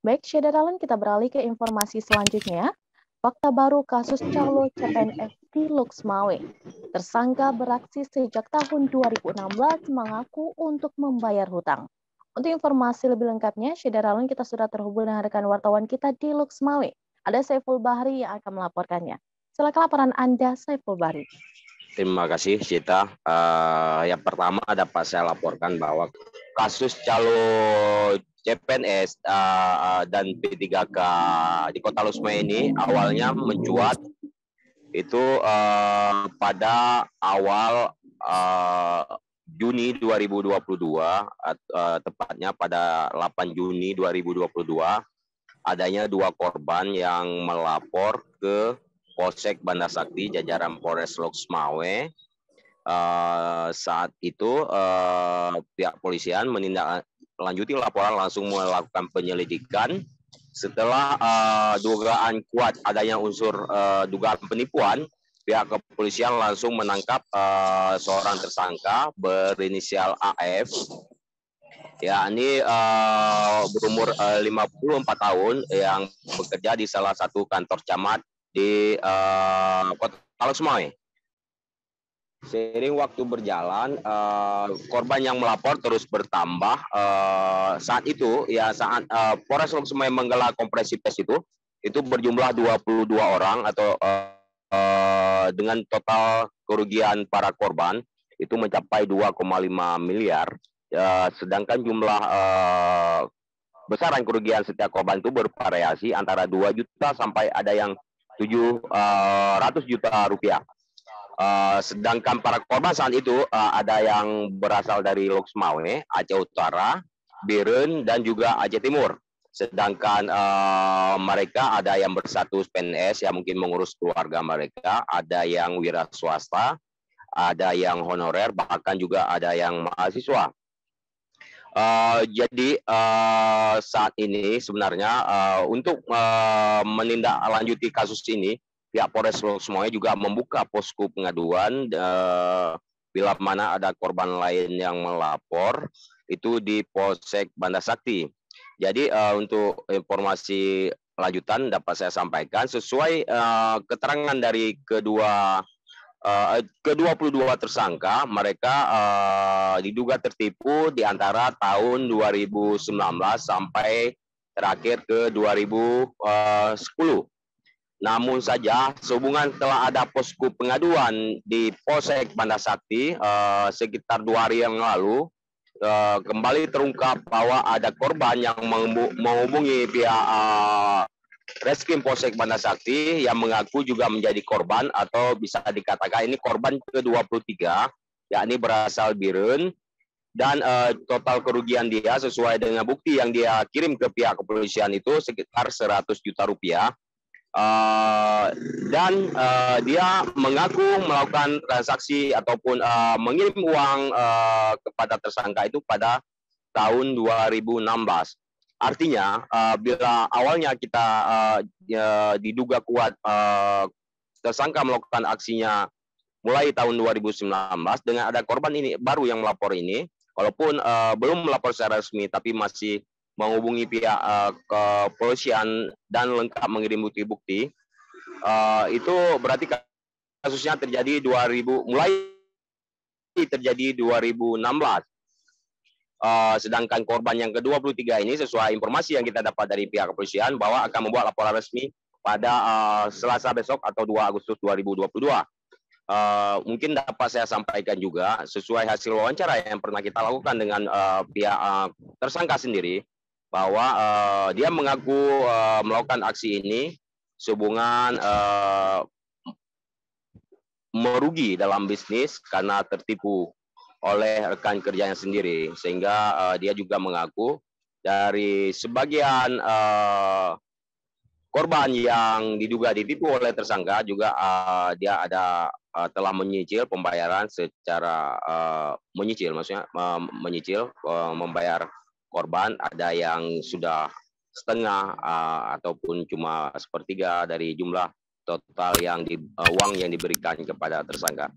Baik, Syederallen, kita beralih ke informasi selanjutnya. Fakta baru kasus calo CPNS di Loksmawe. Tersangka beraksi sejak tahun 2016 mengaku untuk membayar hutang. Untuk informasi lebih lengkapnya, Syederallen, kita sudah terhubung dengan rekan wartawan kita di Loksmawe. Ada Saiful Bahri yang akan melaporkannya. Silakan laporan Anda, Saiful Bahri. Terima kasih, Cita. Yang pertama dapat saya laporkan bahwa kasus calo CPNS dan P3K di Kota Loksmawe ini awalnya mencuat itu pada awal Juni 2022, tepatnya pada 8 Juni 2022, adanya 2 korban yang melapor ke Polsek Banda Sakti jajaran Polres Loksmawe. Saat itu pihak polisian menindaklanjuti laporan, langsung melakukan penyelidikan. Setelah dugaan kuat adanya unsur dugaan penipuan, pihak kepolisian langsung menangkap seorang tersangka berinisial AF, yakni berumur 54 tahun yang bekerja di salah satu kantor camat di Kota Loksmawe. Seiring waktu berjalan, korban yang melapor terus bertambah. Saat itu, ya saat Polres Loksmawe menggelar konferensi pers itu berjumlah 22 orang atau dengan total kerugian para korban itu mencapai 2,5 miliar. Sedangkan jumlah besaran kerugian setiap korban itu bervariasi antara 2 juta sampai ada yang 700 juta rupiah. Sedangkan para korban saat itu ada yang berasal dari Loksmawe, Aceh Utara, Biren, dan juga Aceh Timur. Sedangkan mereka ada yang berstatus PNS yang mungkin mengurus keluarga mereka, ada yang wira swasta, ada yang honorer, bahkan juga ada yang mahasiswa. Jadi saat ini sebenarnya untuk menindaklanjuti kasus ini, pihak Polres Loksmawe juga membuka posko pengaduan bila mana ada korban lain yang melapor itu di Polsek Banda Sakti. Jadi untuk informasi lanjutan dapat saya sampaikan sesuai keterangan dari ke-22 tersangka, mereka diduga tertipu di antara tahun 2019 sampai terakhir ke 2010. Namun saja, sehubungan telah ada posko pengaduan di Polsek Banda Sakti sekitar 2 hari yang lalu, kembali terungkap bahwa ada korban yang menghubungi pihak Reskrim Polsek Banda Sakti yang mengaku juga menjadi korban, atau bisa dikatakan ini korban ke-23, yakni berasal Biren, dan total kerugian dia sesuai dengan bukti yang dia kirim ke pihak kepolisian itu sekitar 100 juta rupiah. Dan dia mengaku melakukan transaksi ataupun mengirim uang kepada tersangka itu pada tahun 2016. Artinya bila awalnya kita diduga kuat tersangka melakukan aksinya mulai tahun 2019 dengan ada korban ini baru yang melapor ini, walaupun belum melapor secara resmi tapi masih menghubungi pihak kepolisian dan lengkap mengirim bukti-bukti, itu berarti kasusnya terjadi mulai terjadi 2016. Sedangkan korban yang ke-23 ini sesuai informasi yang kita dapat dari pihak kepolisian bahwa akan membuat laporan resmi pada Selasa besok atau 2 Agustus 2022. Mungkin dapat saya sampaikan juga sesuai hasil wawancara yang pernah kita lakukan dengan pihak tersangka sendiri, bahwa dia mengaku melakukan aksi ini sehubungan merugi dalam bisnis karena tertipu oleh rekan kerjanya sendiri, sehingga dia juga mengaku dari sebagian korban yang diduga ditipu oleh tersangka juga dia telah menyicil pembayaran secara maksudnya menyicil membayar korban, ada yang sudah setengah ataupun cuma sepertiga dari jumlah total uang yang diberikan kepada tersangka.